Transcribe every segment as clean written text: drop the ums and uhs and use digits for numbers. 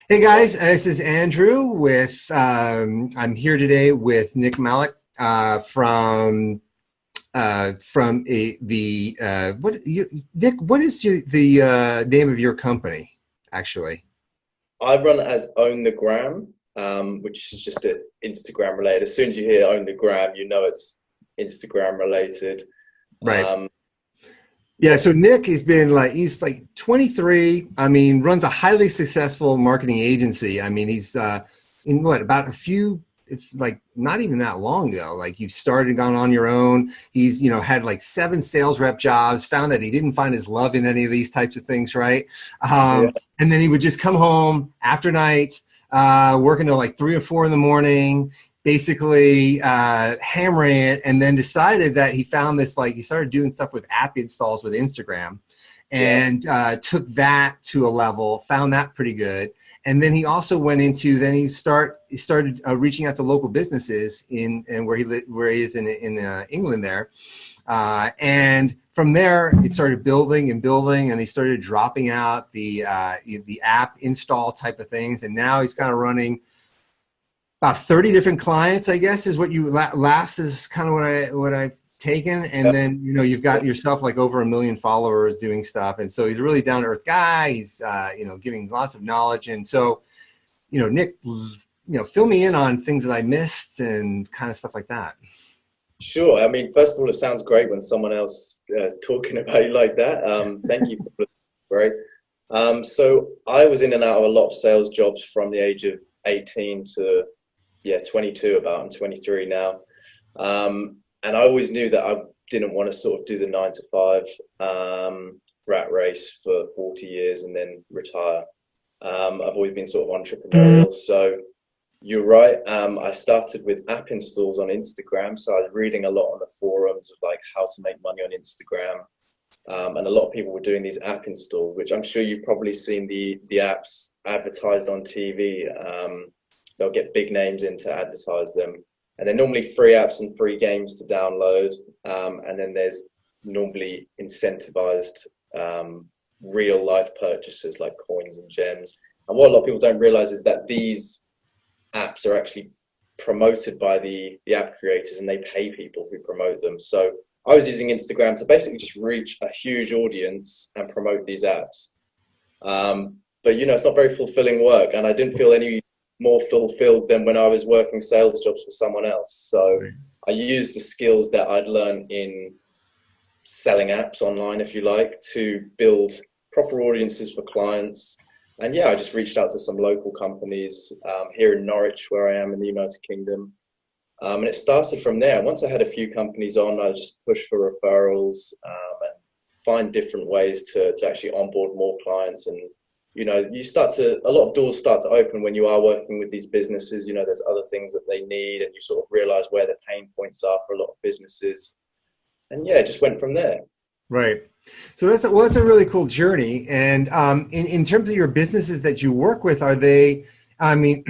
Hey guys, this is Andrew with, I'm here today with Nick Malak Nick, what is the name of your company actually? I run it as Own the Gram, which is just Instagram related. As soon as you hear Own the Gram, you know it's Instagram related. Right. Um, Yeah, yeah, so Nick has been he's like 23. I mean, runs a highly successful marketing agency. I mean, he's in what about a few it's like not even that long ago. Like you've started gone on your own. He's, had like 7 sales rep jobs, found that he didn't find his love in any of these types of things, right? yeah, And then he would just come home after night, working till like 3 or 4 in the morning, basically hammering it, and then decided that he found this, like he started doing stuff with app installs with Instagram, yeah. and took that to a level, found that pretty good. And then he also went into, then he started reaching out to local businesses in and where he is in England there, and from there it started building and building, and he started dropping out the app install type of things, and now he's kind of running about 30 different clients, I guess, is what you last is kind of what I've taken. And Yeah. then, you've got yourself like over 1 million followers doing stuff. And so he's a really down to earth guy. He's, giving lots of knowledge. And so, Nick, fill me in on things that I missed and kind of stuff like that. Sure. I mean, first of all, it sounds great when someone else talking about you like that. Thank you for great. So I was in and out of a lot of sales jobs from the age of 18 to 22 about. I'm 23 now. And I always knew that I didn't want to sort of do the 9 to 5 rat race for 40 years and then retire. I've always been sort of entrepreneurial. So you're right. I started with app installs on Instagram. So I was reading a lot on the forums of like how to make money on Instagram. And a lot of people were doing these app installs, which I'm sure you've probably seen the apps advertised on TV. They'll get big names in to advertise them. And they're normally free apps and free games to download. And then there's normally incentivized real life purchases like coins and gems. And what a lot of people don't realize is that these apps are actually promoted by the app creators, and they pay people who promote them. So I was using Instagram to basically just reach a huge audience and promote these apps. But it's not very fulfilling work, and I didn't feel any more fulfilled than when I was working sales jobs for someone else. So I used the skills that I'd learned in selling apps online, if you like, to build proper audiences for clients. And I just reached out to some local companies here in Norwich, where I am in the United Kingdom. And it started from there. Once I had a few companies on, I just pushed for referrals and find different ways to actually onboard more clients. And a lot of doors start to open when you are working with these businesses. There's other things that they need, and you sort of realize where the pain points are for a lot of businesses. And it just went from there. Right. So that's a really cool journey. And in terms of your businesses that you work with, are they, I mean,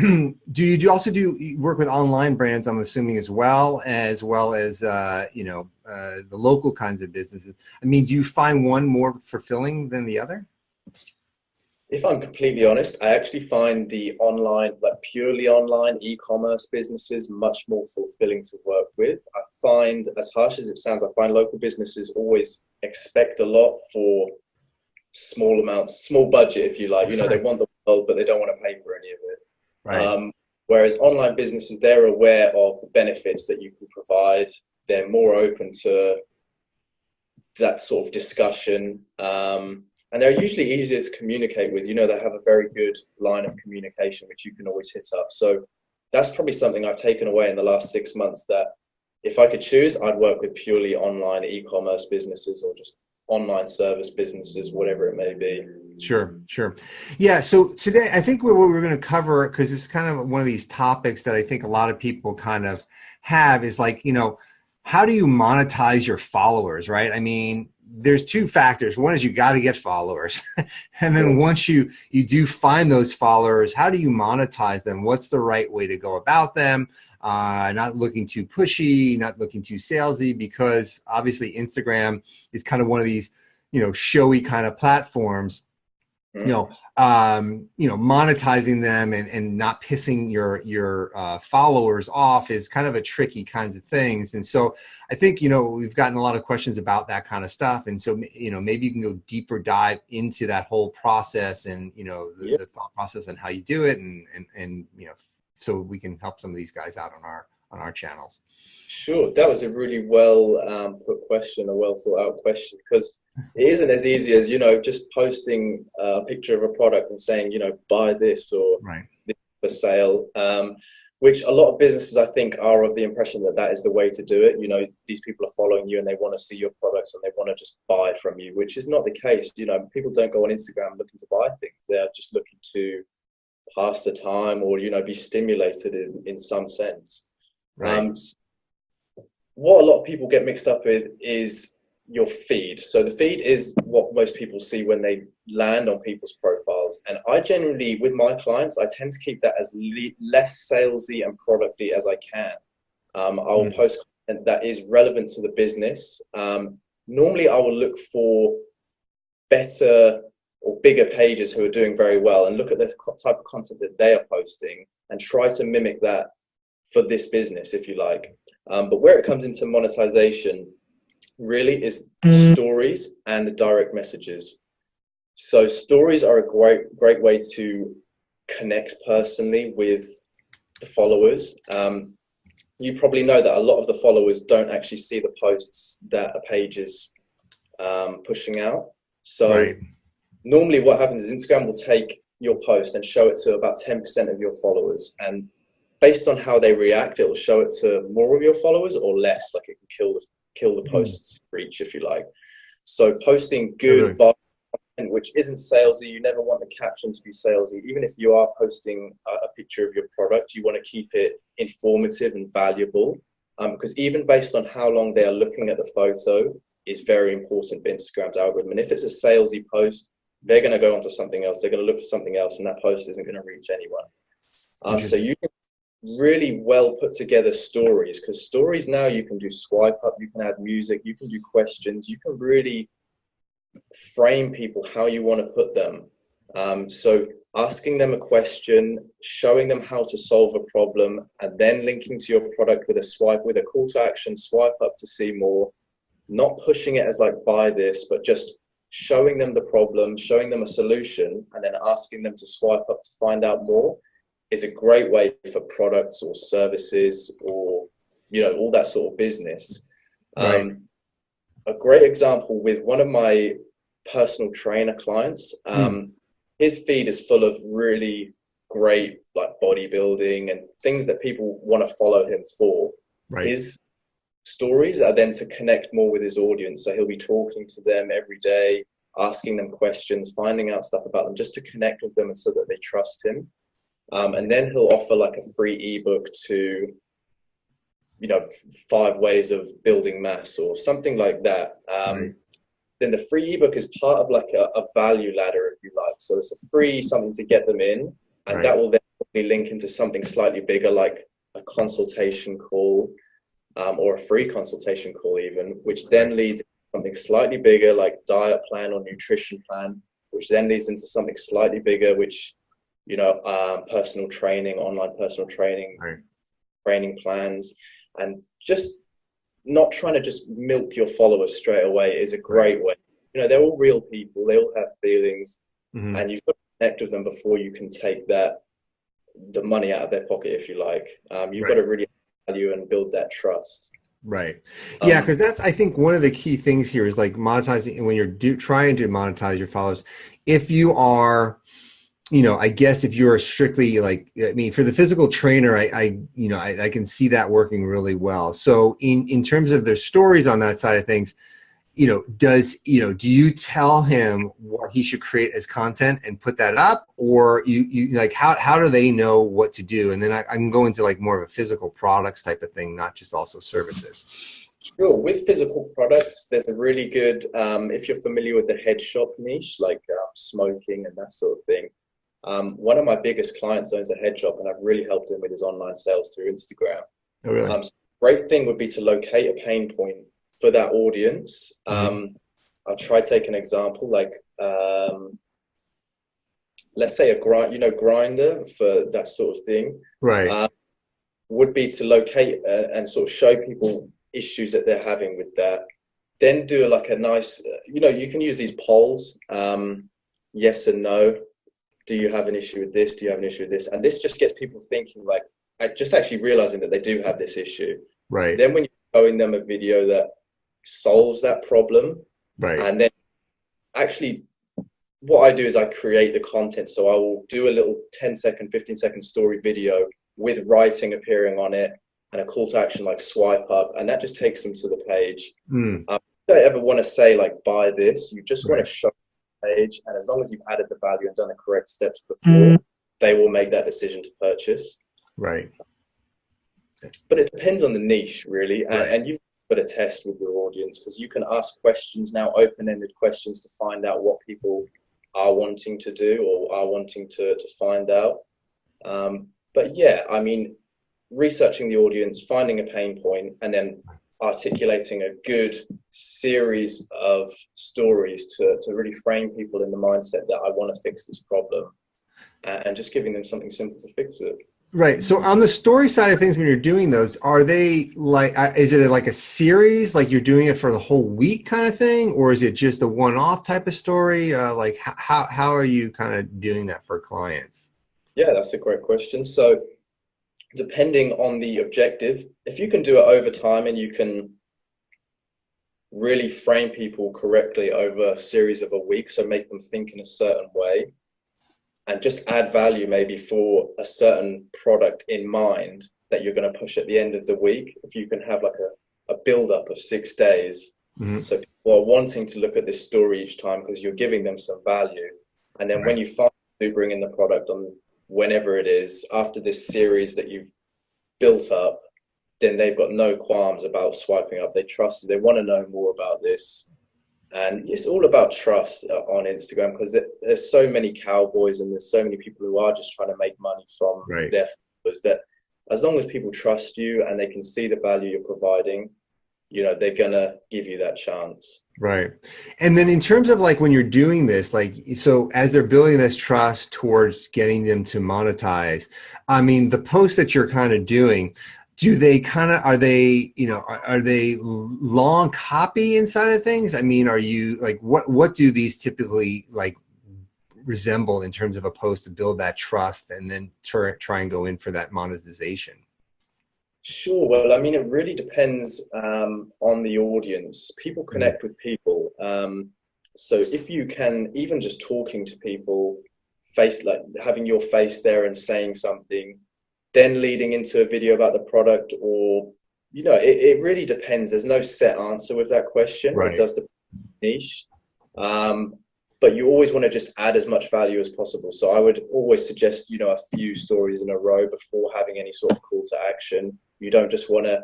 also do you work with online brands, I'm assuming, as well as the local kinds of businesses? I mean, do you find one more fulfilling than the other? If I'm completely honest, I actually find the online, like purely online e-commerce businesses much more fulfilling to work with. I find, as harsh as it sounds, I find local businesses always expect a lot for small amounts, small budget, if you like. They want the world, but they don't want to pay for any of it. Right. Whereas online businesses, they're aware of the benefits that you can provide. They're more open to that sort of discussion. And they're usually easier to communicate with. They have a very good line of communication, which you can always hit up. So that's probably something I've taken away in the last 6 months, that if I could choose, I'd work with purely online e-commerce businesses or just online service businesses, whatever it may be. Sure, sure. Yeah, so today I think what we're going to cover, because it's kind of one of these topics that I think a lot of people kind of have, is like, how do you monetize your followers, right? I mean, there's two factors. One is you got to get followers. And then once you do find those followers, how do you monetize them? What's the right way to go about them? Not looking too pushy, not looking too salesy, because obviously Instagram is kind of one of these, showy kind of platforms. monetizing them and not pissing your followers off is kind of a tricky kinds of things. And so I think, we've gotten a lot of questions about that kind of stuff. And so, maybe you can go deeper dive into that whole process and, the thought process and how you do it. And so we can help some of these guys out on our channels. Sure. That was a really well put question, a well thought out question, because it isn't as easy as, just posting a picture of a product and saying, buy this or this for sale, which a lot of businesses, I think, are of the impression that is the way to do it. These people are following you and they want to see your products and they want to just buy from you, which is not the case. People don't go on Instagram looking to buy things. They're just looking to pass the time or, be stimulated in some sense. Right. What a lot of people get mixed up with is your feed. So the feed is what most people see when they land on people's profiles. And I generally, with my clients, I tend to keep that as less salesy and producty as I can. I will post content that is relevant to the business. Normally, I will look for better or bigger pages who are doing very well and look at the type of content that they are posting and try to mimic that for this business, if you like. But where it comes into monetization really is stories and the direct messages. So stories are a great way to connect personally with the followers. You probably know that a lot of the followers don't actually see the posts that a page is pushing out. So normally what happens is Instagram will take your post and show it to about 10% of your followers. And based on how they react, it will show it to more of your followers or less. Like it can kill the post's reach, if you like. So posting good content, which isn't salesy. You never want the caption to be salesy. Even if you are posting a picture of your product, you want to keep it informative and valuable, because even based on how long they are looking at the photo is very important for Instagram's algorithm. And if it's a salesy post, they're going to go on to something else. They're going to look for something else, and that post isn't going to reach anyone. So you can really well put together stories, because stories now you can do swipe up, you can add music, you can do questions, you can really frame people how you want to put them. So asking them a question, showing them how to solve a problem, and then linking to your product with a call to action, swipe up to see more, not pushing it as like buy this, but just showing them the problem, showing them a solution, and then asking them to swipe up to find out more is a great way for products or services or, all that sort of business. A great example with one of my personal trainer clients, his feed is full of really great like bodybuilding and things that people want to follow him for. His stories are then to connect more with his audience. So he'll be talking to them every day, asking them questions, finding out stuff about them just to connect with them and so that they trust him. And then he'll offer like a free ebook to, 5 ways of building mass or something like that. Then the free ebook is part of like a value ladder, if you like. So it's a free something to get them in, and that will then probably link into something slightly bigger, like a consultation call, or a free consultation call even, which then leads to something slightly bigger, like diet plan or nutrition plan, which then leads into something slightly bigger, which personal training, online personal training, training plans, and just not trying to just milk your followers straight away is a great way. They're all real people. They all have feelings, and you've got to connect with them before you can take the money out of their pocket, if you like. You've got to really value and build that trust. Yeah, because that's, I think, one of the key things here is like monetizing. When you're trying to monetize your followers, if you are, I guess if you're strictly like, for the physical trainer, I can see that working really well. So in terms of their stories on that side of things, do you tell him what he should create as content and put that up, or you like, how do they know what to do? And then I can go into like more of a physical products type of thing, not just also services. Sure. With physical products, there's a really good, if you're familiar with the head shop niche, like smoking and that sort of thing. One of my biggest clients owns a head shop, and I've really helped him with his online sales through Instagram. Oh, really? So great thing would be to locate a pain point for that audience. I'll try to take an example, like let's say a grinder for that sort of thing, Right. would be to locate and sort of show people issues that they're having with that. Then do like a nice, you can use these polls, yes and no. Do you have an issue with this? Do you have an issue with this? And this just gets people thinking, like, just actually realizing that they do have this issue. Right. Then when you're showing them a video that solves that problem, Right. and then actually what I do is I create the content. So I will do a little 10-second, 15-second story video with writing appearing on it and a call to action like swipe up, and that just takes them to the page. You don't ever want to say like buy this. You just want to show the page, and as long as you've added the value and done the correct steps before, they will make that decision to purchase. Right. But it depends on the niche, really, and you've got to test with your audience, because you can ask questions now, open-ended questions, to find out what people are wanting to do or are wanting to find out. But yeah, I mean, researching the audience, finding a pain point, and then articulating a good series of stories to really frame people in the mindset that I want to fix this problem, and just giving them something simple to fix it. Right. So on the story side of things, when you're doing those, are they like, is it like a series, like you're doing it for the whole week kind of thing? Or is it just a one-off type of story? Like how are you kind of doing that for clients? Yeah, that's a great question. So depending on the objective, if you can do it over time and you can really frame people correctly over a series of a week, so make them think in a certain way, and just add value maybe for a certain product in mind that you're going to push at the end of the week. If you can have like a build up of 6 days, so people are wanting to look at this story each time because you're giving them some value. And then when you finally bring in the product on whenever it is, after this series that you've built up, then they've got no qualms about swiping up. They trust you. They want to know more about this. And it's all about trust on Instagram, because there's so many cowboys and there's so many people who are just trying to make money from their followers, that as long as people trust you and they can see the value you're providing, they're going to give you that chance. Right. And then in terms of like when you're doing this, like, so as they're building this trust towards getting them to monetize, I mean, the posts that you're kind of doing, do they kind of, are they long copy inside of things? I mean, are you like, what do these typically like resemble in terms of a post to build that trust and then try and go in for that monetization? Sure. Well, I mean, it really depends on the audience. People connect with people. So if you can, even just talking to people, like having your face there and saying something, then leading into a video about the product, or, it really depends. There's no set answer with that question. It does depend on the niche. But you always want to just add as much value as possible. So I would always suggest, a few stories in a row before having any sort of call to action. You don't just want to,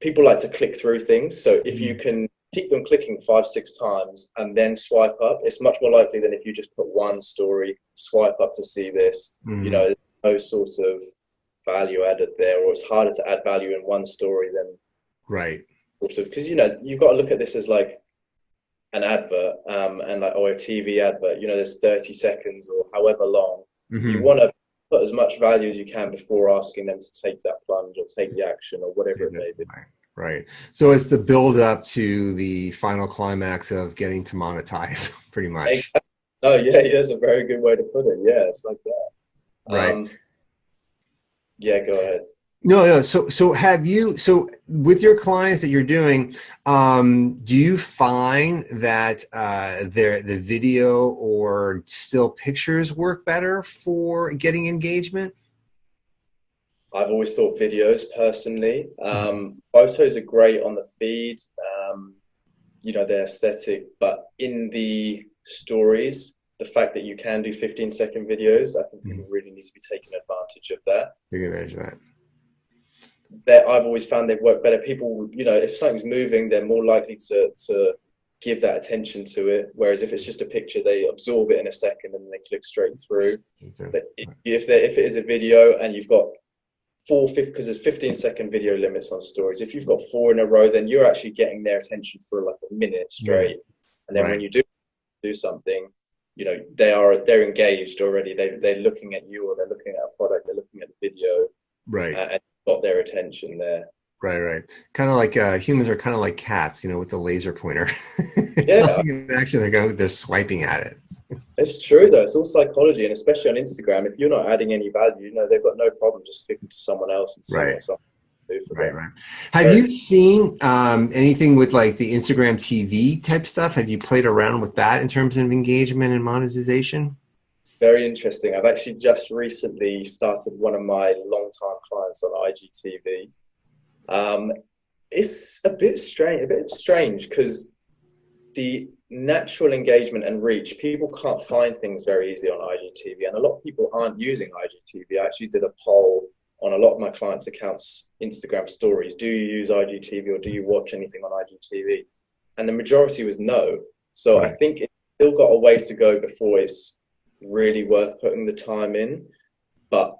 people like to click through things. So if you can keep them clicking 5-6 times and then swipe up, it's much more likely than if you just put one story, swipe up to see this, no sort of value added there, or it's harder to add value in one story than because you've got to look at this as like an advert, and like, or a TV advert, there's 30 seconds or however long. You want to put as much value as you can before asking them to take that plunge or take the action or whatever it may be. Right. So it's the build up to the final climax of getting to monetize, pretty much. Oh yeah, that's a very good way to put it. Yeah, it's like that. Yeah, go ahead. No. So with your clients that you're doing, do you find that the video or still pictures work better for getting engagement? I've always thought videos personally. Photos are great on the feed. They're aesthetic, but in the stories, the fact that you can do 15-second videos, I think people really need to be taking advantage of that. Taking advantage of that. That I've always found they've worked better. People, if something's moving, they're more likely to give that attention to it. Whereas if it's just a picture, they absorb it in a second and they click straight through. But if it is a video and you've got because there's 15-second video limits on stories. If you've got 4 in a row, then you're actually getting their attention for like a minute straight. And then when you do something, they're engaged already. They're looking at you, or they're looking at a product, they're looking at the video, Right. and got their attention there. Right, right. Kind of like humans are kind of like cats, with the laser pointer. Yeah, Something in action, they're swiping at it. it's true though. It's all psychology, and especially on Instagram, if you're not adding any value, they've got no problem just clicking to someone else and Right, selling something to do for right, them. right. Have you seen anything with like the Instagram TV type stuff? Have you played around with that in terms of engagement and monetization? Very interesting. I've actually just recently started one of my long-time clients on IGTV. It's a bit strange because the natural engagement and reach, people can't find things very easily on IGTV, and a lot of people aren't using IGTV. I actually did a poll on a lot of my clients' accounts, Instagram stories. Do you use IGTV, or do you watch anything on IGTV? And the majority was no. So I think it's still got a ways to go before it's really worth putting the time in. But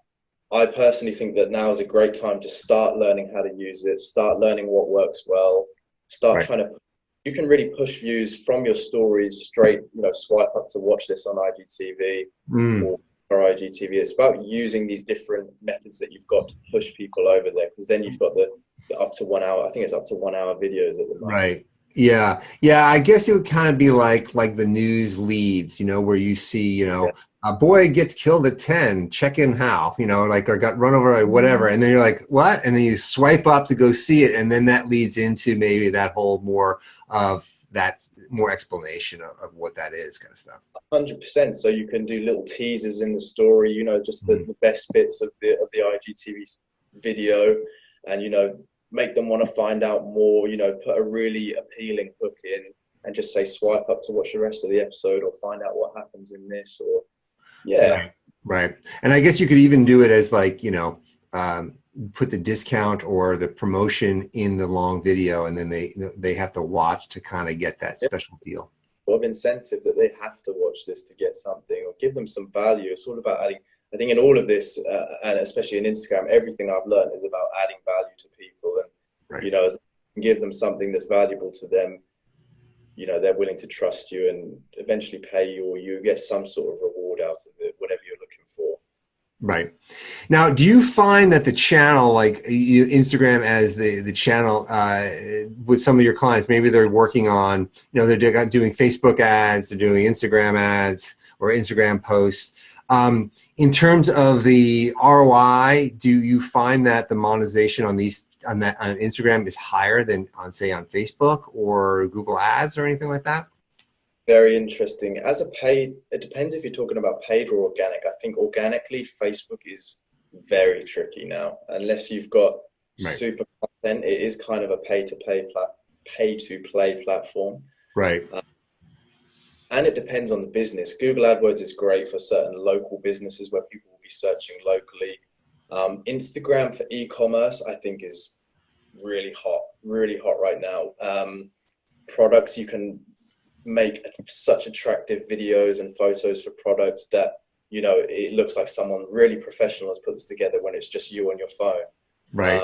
I personally think that now is a great time to start learning how to use it, start learning what works well, start trying to, you can really push views from your stories straight, swipe up to watch this on IGTV or IGTV. It's about using these different methods that you've got to push people over there, because then you've got the up to 1 hour, I think it's up to 1 hour videos at the moment. Right. Yeah. Yeah. I guess it would kind of be like the news leads, where you see, a boy gets killed at 10, check in how, or got run over or whatever. And then you're like, what? And then you swipe up to go see it. And then that leads into maybe that whole more explanation of what that is, kind of stuff. 100%. So you can do little teasers in the story, just the best bits of the IGTV video, and, make them want to find out more, put a really appealing hook in and just say swipe up to watch the rest of the episode, or find out what happens in this, or Right. And I guess you could even do it as like, put the discount or the promotion in the long video, and then they have to watch to kind of get that special deal. Of incentive that they have to watch this to get something, or give them some value. It's all about adding. I think in all of this, and especially in Instagram, everything I've learned is about adding value to people, and as you give them something that's valuable to them, they're willing to trust you and eventually pay you, or you get some sort of reward out of it, whatever you're looking for. Right. Now, do you find that the channel, like Instagram as the channel with some of your clients, maybe they're working on, they're doing Facebook ads, they're doing Instagram ads or Instagram posts. In terms of the ROI, do you find that the monetization on Instagram is higher than on Facebook or Google Ads or anything like that? Very interesting. As a paid, it depends if you're talking about paid or organic. I think organically, Facebook is very tricky now. Unless you've got super content, it is kind of a pay-to-play platform. Right. And it depends on the business. Google AdWords is great for certain local businesses where people will be searching locally. Instagram for e-commerce, I think, is really hot right now. Products, you can make such attractive videos and photos for products that, it looks like someone really professional has put this together when it's just you on your phone. Right.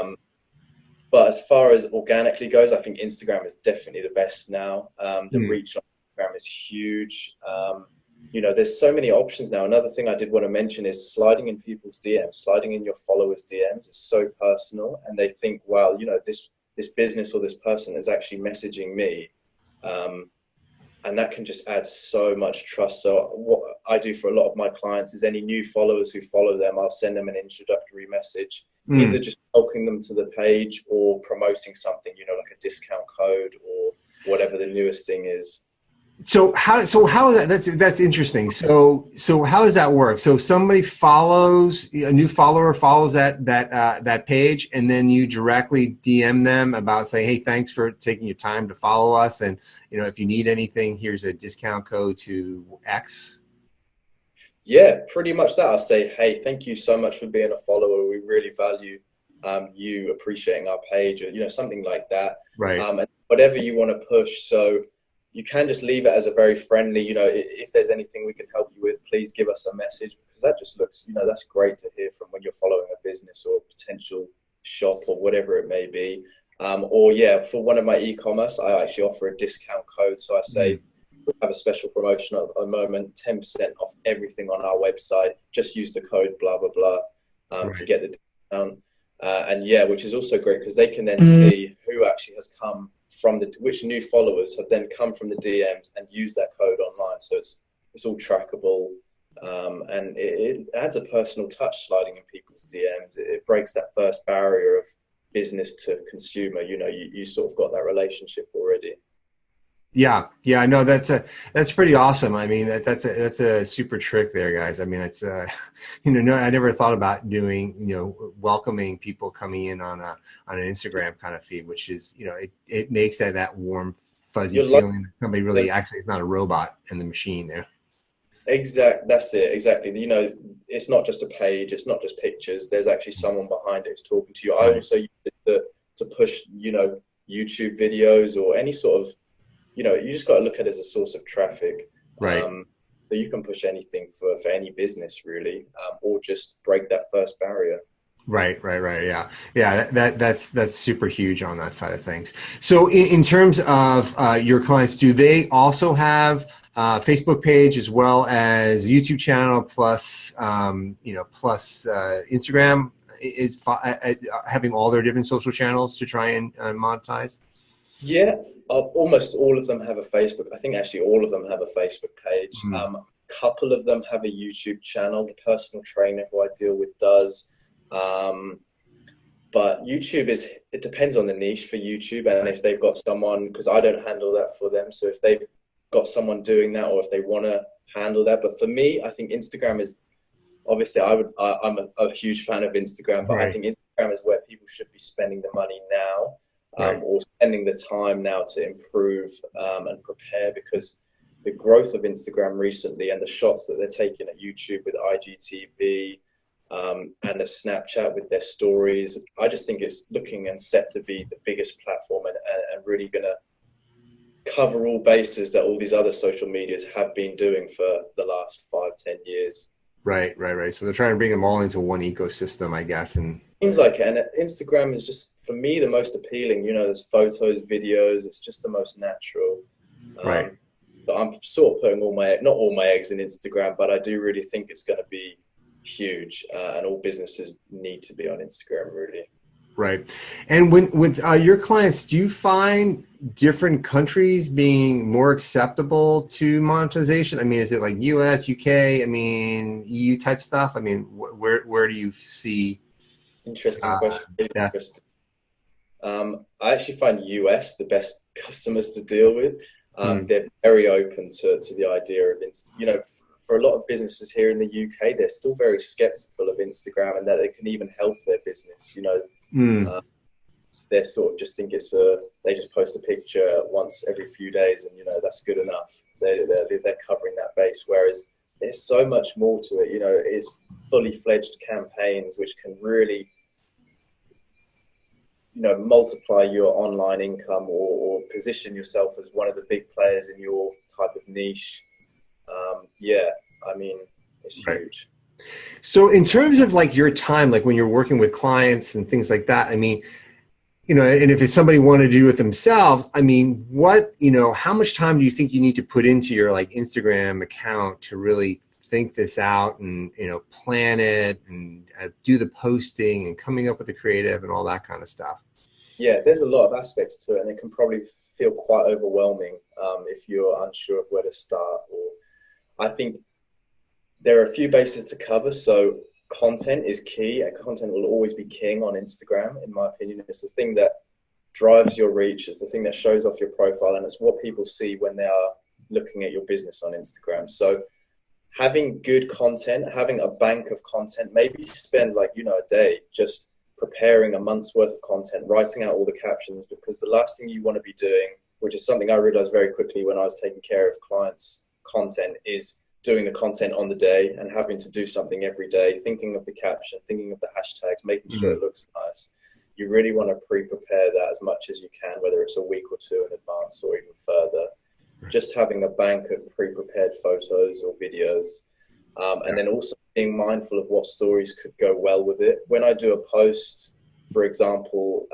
But as far as organically goes, I think Instagram is definitely the best now. The reach on Instagram is huge. There's so many options now. Another thing I did want to mention is sliding in people's DMs, sliding in your followers' DMs is so personal, and they think, wow, this business or this person is actually messaging me. And that can just add so much trust. So what I do for a lot of my clients is any new followers who follow them, I'll send them an introductory message, either just welcoming them to the page or promoting something, like a discount code or whatever the newest thing is. So how is that's interesting. So how does that work? So somebody follows, a new follower follows that page, and then you directly DM them about saying, hey, thanks for taking your time to follow us, and if you need anything, here's a discount code to X. Yeah, pretty much that. I'll say, hey, thank you so much for being a follower. We really value you appreciating our page, or something like that. Right. And whatever you want to push. So you can just leave it as a very friendly, if there's anything we can help you with, please give us a message, because that just looks, that's great to hear from when you're following a business or a potential shop or whatever it may be. For one of my e-commerce, I actually offer a discount code. So I say, we have a special promotion at the moment, 10% off everything on our website. Just use the code blah, blah, blah to get the discount. And yeah, which is also great because they can then see who actually has come from which new followers have then come from the DMs and use that code online. So it's all trackable. And it adds a personal touch sliding in people's DMs. It breaks that first barrier of business to consumer. You know, you sort of got that relationship already. Yeah, no, that's pretty awesome. I mean, that's a super trick there, guys. I mean, it's no, I never thought about doing, welcoming people coming in on an Instagram kind of feed, which is, it makes that warm, fuzzy feeling that somebody really actually is not a robot in the machine there. That's it, exactly. You know, it's not just a page, it's not just pictures. There's actually someone behind it who's talking to you. I also use it to push, YouTube videos or any sort of, you just got to look at it as a source of traffic. Right. So you can push anything for any business really, or just break that first barrier. Right. Yeah. That's super huge on that side of things. So in terms of your clients, do they also have Facebook page as well as YouTube channel plus Instagram is having all their different social channels to try and monetize? Yeah, almost all of them have a Facebook. I think actually all of them have a Facebook page. A couple of them have a YouTube channel. The personal trainer who I deal with does. But YouTube it depends on the niche for YouTube and if they've got someone, because I don't handle that for them. So if they've got someone doing that or if they want to handle that. But for me, I think Instagram is obviously I'm a huge fan of Instagram, but I think Instagram is where people should be spending the money now. Or spending the time now to improve and prepare, because the growth of Instagram recently and the shots that they're taking at YouTube with IGTV and the Snapchat with their stories, I just think it's looking and set to be the biggest platform and really going to cover all bases that all these other social medias have been doing for the last 5-10 years. Right. So they're trying to bring them all into one ecosystem, I guess. And seems like it. And Instagram is just, for me, the most appealing. There's photos, videos. It's just the most natural. Right. But I'm sort of putting not all my eggs in Instagram, but I do really think it's going to be huge. And all businesses need to be on Instagram, really. Right. And with your clients, do you find different countries being more acceptable to monetization? I mean, is it like US, UK, EU type stuff? I mean, where do you see? Interesting question. I actually find US the best customers to deal with. They're very open to the idea of, for a lot of businesses here in the UK, they're still very skeptical of Instagram and that it can even help their business. They sort of just think they just post a picture once every few days and, that's good enough. They're covering that base. Whereas there's so much more to it. It's fully fledged campaigns, which can really, multiply your online income or position yourself as one of the big players in your type of niche. It's huge. So in terms of like your time, like when you're working with clients and things like that, and if it's somebody wanted to do it themselves, how much time do you think you need to put into your like Instagram account to really think this out and, plan it and do the posting and coming up with the creative and all that kind of stuff? Yeah, there's a lot of aspects to it, and it can probably feel quite overwhelming if you're unsure of where to start. Or I think there are a few bases to cover. So content is key, and content will always be king on Instagram, in my opinion. It's the thing that drives your reach. It's the thing that shows off your profile, and it's what people see when they are looking at your business on Instagram. So having good content, having a bank of content, maybe spend a day just preparing a month's worth of content, writing out all the captions, because the last thing you want to be doing, which is something I realized very quickly when I was taking care of clients' content, is doing the content on the day and having to do something every day, thinking of the caption, thinking of the hashtags, making sure it looks nice. You really want to pre-prepare that as much as you can, whether it's a week or two in advance or even further. Just having a bank of pre-prepared photos or videos. And then also being mindful of what stories could go well with it. When I do a post, for example,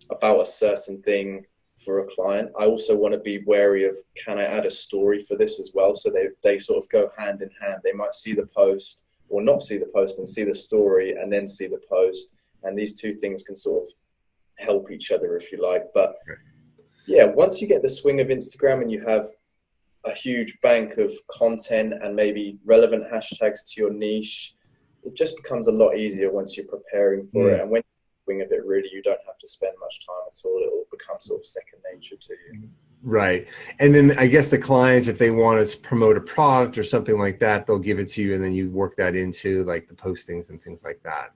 about a certain thing for a client. I also want to be wary of, can I add a story for this as well? So they sort of go hand in hand. They might see the post or not see the post and see the story and then see the post. And these two things can sort of help each other, if you like. But yeah, once you get the swing of Instagram and you have a huge bank of content and maybe relevant hashtags to your niche, it just becomes a lot easier once you're preparing for it. And when wing of it, really, you don't have to spend much time at all. It will become sort of second nature to you. Right. And then I guess the clients, if they want to promote a product or something like that, they'll give it to you and then you work that into like the postings and things like that.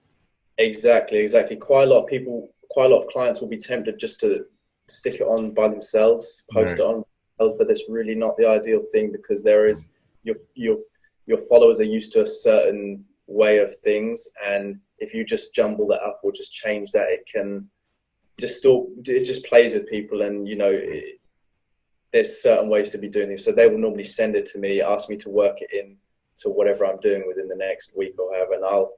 Exactly. Quite a lot of clients will be tempted just to stick it on by themselves, post it on, but that's really not the ideal thing, because there is your followers are used to a certain way of things, and if you just jumble that up or just change that, it can distort. It just plays with people, and there's certain ways to be doing this. So they will normally send it to me, ask me to work it in to whatever I'm doing within the next week or however, and I'll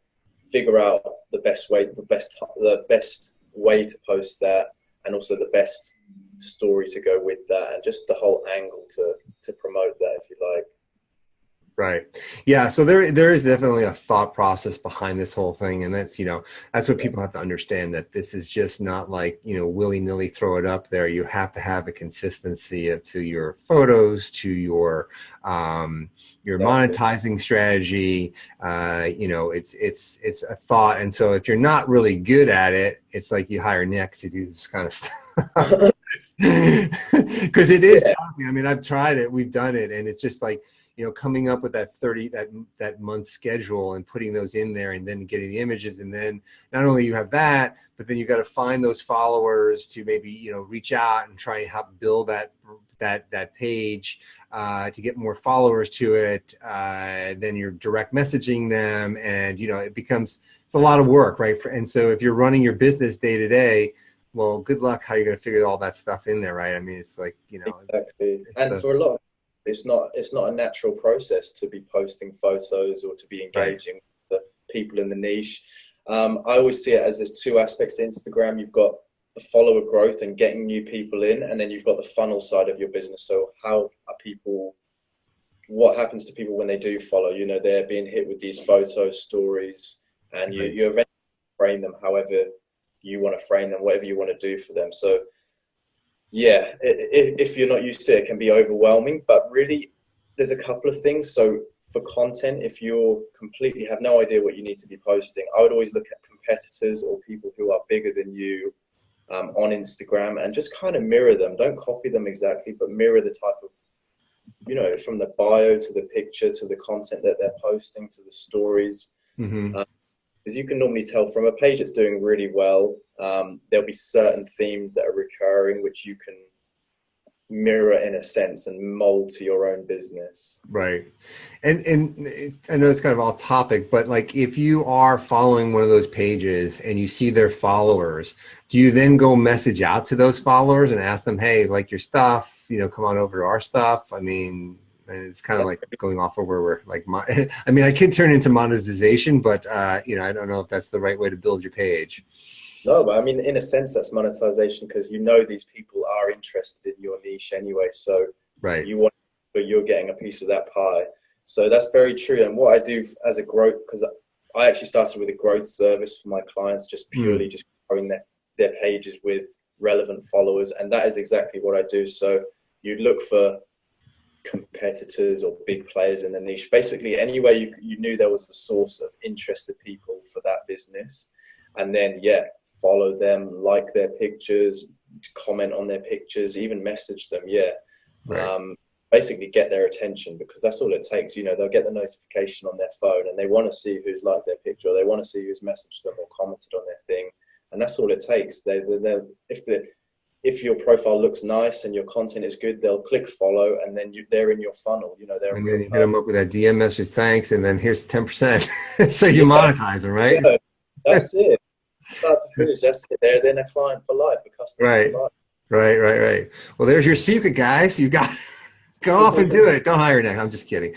figure out the best way to post that, and also the best story to go with that, and just the whole angle to promote that, if you like. Right. Yeah. So there is definitely a thought process behind this whole thing. And that's, that's what people have to understand, that this is just not like, willy-nilly throw it up there. You have to have a consistency to your photos, to your monetizing strategy. It's a thought. And so if you're not really good at it, it's like you hire Nick to do this kind of stuff. Because it is, I mean, I've tried it, we've done it, and it's just like, coming up with that month schedule and putting those in there, and then getting the images, and then not only you have that, but then you got to find those followers to maybe reach out and try and help build that page to get more followers to it. Then you're direct messaging them, and it's a lot of work, right? And so if you're running your business day to day, well, good luck how you're going to figure all that stuff in there, right? I mean, it's like exactly. And for a lot of it's not a natural process to be posting photos or to be engaging with the people in the niche. I always see it as there's two aspects to Instagram. You've got the follower growth and getting new people in, and then you've got the funnel side of your business. So what happens to people when they do follow? They're being hit with these photo stories, and you eventually frame them however you want to frame them, whatever you want to do for them. So yeah, if you're not used to it, it can be overwhelming, but really there's a couple of things. So for content, if you completely have no idea what you need to be posting, I would always look at competitors or people who are bigger than you on Instagram, and just kind of mirror them. Don't copy them exactly, but mirror the type of, from the bio to the picture to the content that they're posting to the stories. Because you can normally tell from a page that's doing really well, there'll be certain themes that are recurring, which you can mirror in a sense and mold to your own business. Right. And I know it's kind of off topic, but like if you are following one of those pages and you see their followers, do you then go message out to those followers and ask them, hey, like your stuff, come on over to our stuff? I mean, and it's kind of like going off of where we're like, I mean, I can turn into monetization, but I don't know if that's the right way to build your page. No, but I mean, in a sense, that's monetization, because these people are interested in your niche anyway. So you're getting a piece of that pie. So that's very true. And what I do as a growth, because I actually started with a growth service for my clients, just purely just growing their pages with relevant followers. And that is exactly what I do. So you look for competitors or big players in the niche, basically anywhere you knew there was a source of interested people for that business, and then follow them, like their pictures, comment on their pictures, even message them. Basically get their attention, because that's all it takes. They'll get the notification on their phone and they want to see who's liked their picture, or they want to see who's messaged them or commented on their thing, and that's all it takes. If your profile looks nice and your content is good, they'll click follow, and then they're in your funnel. And then you hit them up with that DM message, thanks, and then here's 10%. So you monetize them, right? Yeah, that's it. Start to finish, that's it. They're then a client for life, a customer for life. Right. Well, there's your secret, guys. You got go off and do it. Don't hire Nick. I'm just kidding.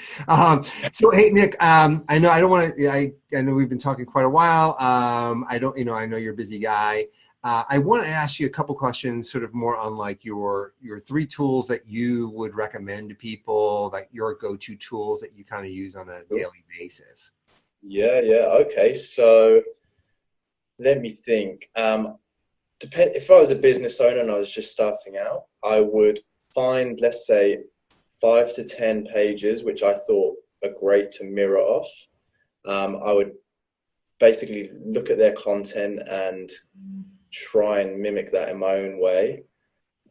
So, hey, Nick, I know we've been talking quite a while. I know you're a busy guy. I want to ask you a couple questions, sort of more on like your 3 tools that you would recommend to people, like your go-to tools that you kind of use on a daily basis. Yeah. Okay. So let me think. If I was a business owner and I was just starting out, I would find, let's say, 5 to 10 pages which I thought are great to mirror off. I would basically look at their content and try and mimic that in my own way.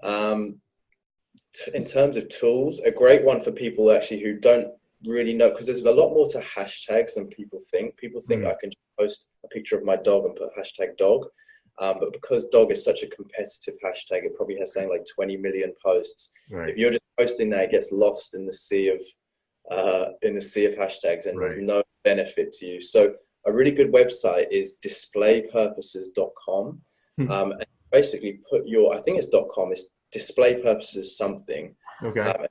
In terms of tools, a great one for people actually who don't really know, because there's a lot more to hashtags than people think. People think I can just post a picture of my dog and put hashtag dog. But because dog is such a competitive hashtag, it probably has something like 20 million posts. Right. If you're just posting that, it gets lost in the sea of hashtags, and there's no benefit to you. So a really good website is displaypurposes.com. And basically put your, I think it's .com, it's display purposes something. Okay.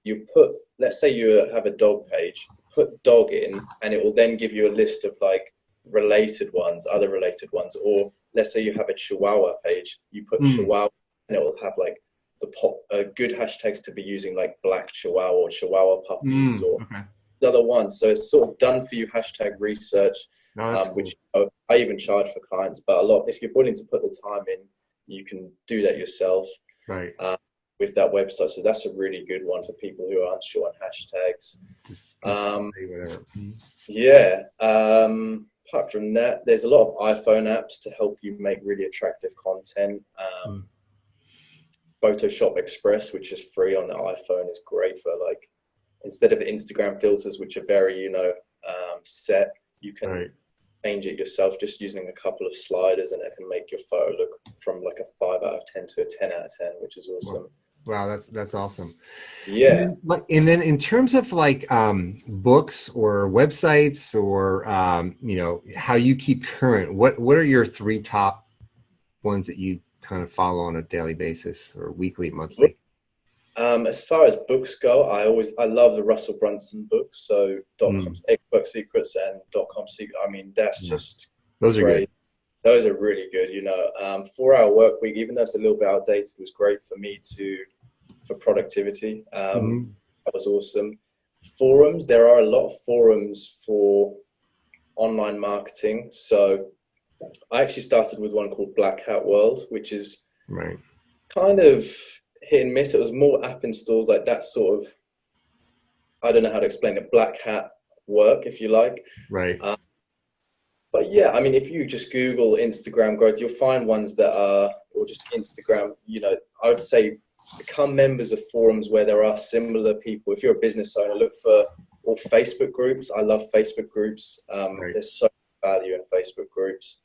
You put, let's say you have a dog page, put dog in, and it will then give you a list of like related ones, other related ones. Or let's say you have a Chihuahua page, you put Chihuahua, and it will have like the good hashtags to be using, like black Chihuahua or Chihuahua puppies or other ones. So it's sort of done for you hashtag research, which I even charge for clients. But if you're willing to put the time in, you can do that yourself with that website. So that's a really good one for people who aren't sure on hashtags. Apart from that, there's a lot of iPhone apps to help you make really attractive content. Photoshop Express, which is free on the iPhone, is great for, like, instead of Instagram filters, which are very, set, you can change it yourself just using a couple of sliders, and it can make your photo look from like a 5 out of 10 to a 10 out of 10, which is awesome. Wow, that's awesome. Yeah. And then in terms of like books or websites or how you keep current, what are your 3 top ones that you kind of follow on a daily basis or weekly, monthly? As far as books go, I love the Russell Brunson books. So .com Expert Secrets and .com Secret. I mean, that's just those are good. Those are really good. 4-hour work week, even though it's a little bit outdated, was great for me for productivity. That was awesome. Forums. There are a lot of forums for online marketing. So I actually started with one called Black Hat World, which is kind of hit and miss. It was more app installs, like that sort of, I don't know how to explain it, black hat work, if you like. But yeah, I mean, if you just Google Instagram growth, you'll find ones that are, or just Instagram, I would say become members of forums where there are similar people. If you're a business owner, look for all Facebook groups. I love Facebook groups. There's so much value in Facebook groups.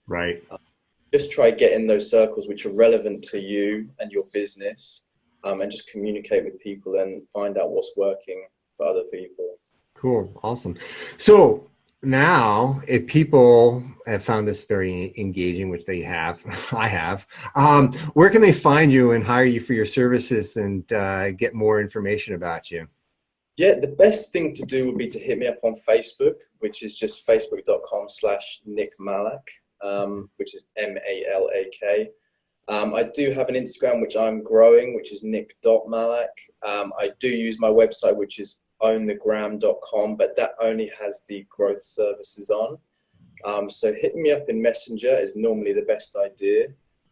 Just try get in those circles which are relevant to you and your business. And just communicate with people and find out what's working for other people. Cool. Awesome. So now, if people have found this very engaging, which they have, I have, where can they find you and hire you for your services and get more information about you? Yeah, the best thing to do would be to hit me up on Facebook, which is just facebook.com/Nick Malak, which is Malak. I do have an Instagram, which I'm growing, which is nick.malak. I do use my website, which is ownthegram.com, but that only has the growth services on. So hitting me up in Messenger is normally the best idea,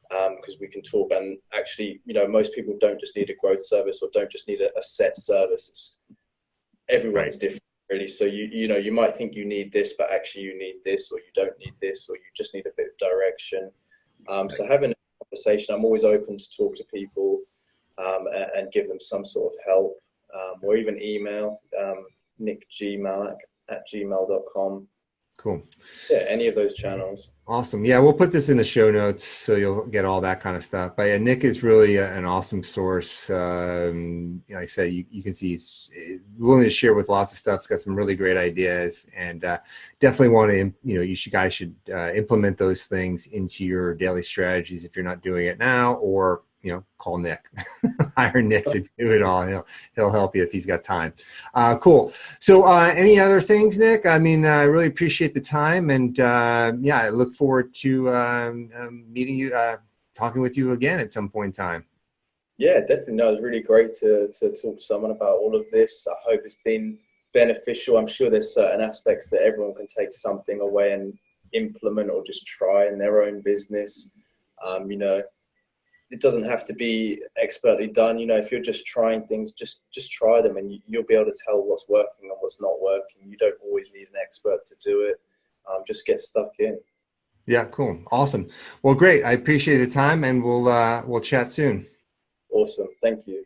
because we can talk. And actually, most people don't just need a growth service or don't just need a set service. Everyone's different, really. So you might think you need this, but actually you need this, or you don't need this, or you just need a bit of direction. So having a conversation, I'm always open to talk to people and give them some sort of help, or even email nickgmalak@gmail.com. Cool. Yeah, any of those channels. Awesome. Yeah, we'll put this in the show notes so you'll get all that kind of stuff. But yeah, Nick is really an awesome source. Like I said, you can see he's willing to share with lots of stuff. He's got some really great ideas, and definitely want to, you guys should implement those things into your daily strategies if you're not doing it now, or call Nick, hire Nick to do it all. He'll help you if he's got time. Cool. So any other things, Nick? I mean, I really appreciate the time, and I look forward to meeting you, talking with you again at some point in time. Yeah, definitely. No, it was really great to talk to someone about all of this. I hope it's been beneficial. I'm sure there's certain aspects that everyone can take something away and implement or just try in their own business. You know, it doesn't have to be expertly done. You know, if you're just trying things, just try them, and you'll be able to tell what's working and what's not working. You don't always need an expert to do it. Just get stuck in. Yeah, cool. Awesome. Well, great. I appreciate the time, and we'll chat soon. Awesome. Thank you.